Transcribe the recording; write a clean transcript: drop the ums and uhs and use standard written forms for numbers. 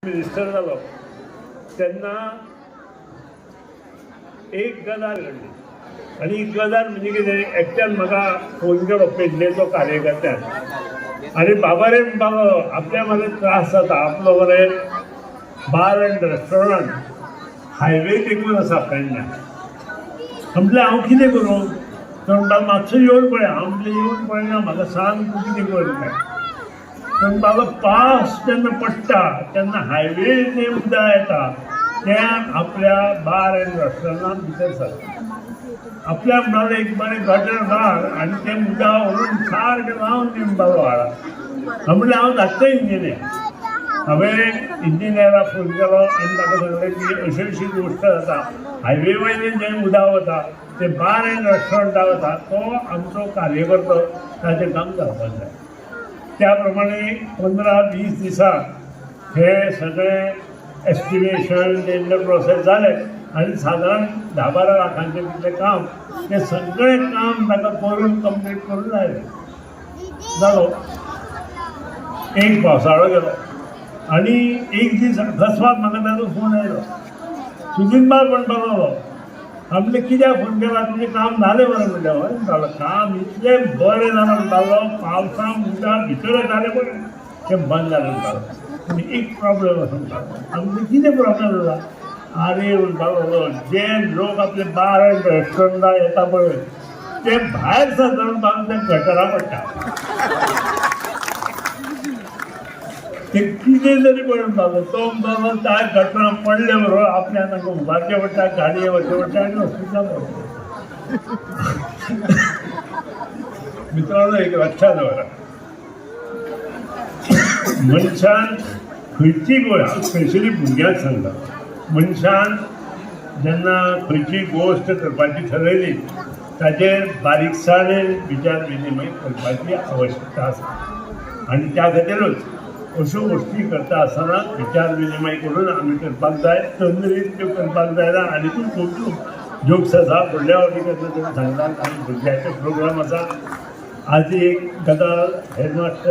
minister जालो तेन्ना एक गजाल घडली आनी ही गजाल म्हणजे कितें एकट्यान म्हाका फोन केलो पेडणेचो कार्यकर्त्यान आनी बाबा रे बाबा आपल्या मरे त्रास जाता आपलो मरे बार एंड रेस्टॉरंट हायवे देखून आसा पेडण्यां म्हटल्यार हांव कितें करूं तो म्हणटा मातसो येवन पळय हांव म्हटलें येवन पळयना म्हाका सांग तूं कितें करता पण बाबा पावस जेन्ना पडटा तेन्ना हायवे जे उदक येता तें आपल्या बार एंड रेस्टॉरंटान भितर सरता आपल्या म्हणटालो एक बरें गटर घाल आनी तें उदक व्हरून सारकें लावन दी म्हणटालो हाडा हांव म्हणलें हांव धाडटा इंजिनियर हांवें इंजिनियराक फोन केलो आनी ताका सांगलें की अशी अशी गोश्ट जाता हायवे वयल्यान जें उदक वता तें बार एंड रेस्टॉरंटाक वता तो आमचो कार्यकर्तो ताचें काम करपाक जाय त्या प्रमाणे 15-20 दिसांक हे सगळें एस्टिमेशन टेंडर प्रोसेस जालें आनी सादारण 10-12 लाखांचें तितलें काम तें सगळें काम ताका करून कंप्लीट करून लायलें जालो एक पावसाळो गेलो आनी एक दीस अकस्मात म्हाका ताचो फोन आयलो सुदीन बाब म्हणपाक आपले कित्याक फोन केला तुजें काम जालें बरें म्हणलें हय म्हणटालो काम इतलें बरें जालें म्हणटालो पावसांत उदक भितर येतालें बरें तें बंद जालें म्हणटालो पूण एक प्रॉब्लेम आसा म्हणटालो आमचें कितें प्रॉब्लेम जाला आरे म्हणटालो जे लोक आपले बार एंड रेस्टॉरंटां येता पळय ते भायर सरता पावून ते गटरां पडटा ते कितें तरी पळय म्हणटालो तो म्हणटालो त्या गटरां पडले बरोबर आपल्याक तांकां उबारचें पडटा गाडये व्हरचें पडटा आनी हॉस्पिटलांत व्हरचें मित्रांनो एक लक्षात दवरा मनशान खंयची गोश्ट हांव स्पेशली भुरग्यांक सांगता मनशान जेन्ना खंयची गोश्ट करपाची ठरयली ताचेर बारीकसाणेन विचार विनिमय करपाची आवश्यकता आसा आनी त्या खातीरूच अश्यो गोश्टी करता आसतना विचार विनिमय करून आमी करपाक जाय तंद्रीत त्यो करपाक जायना आनी तूं खूब जोक्स आसा फुडल्या फावटी केन्ना तुमी सांगतात आनी भुरग्यांचे प्रोग्राम आसा आज एक गजाल हेडमास्टर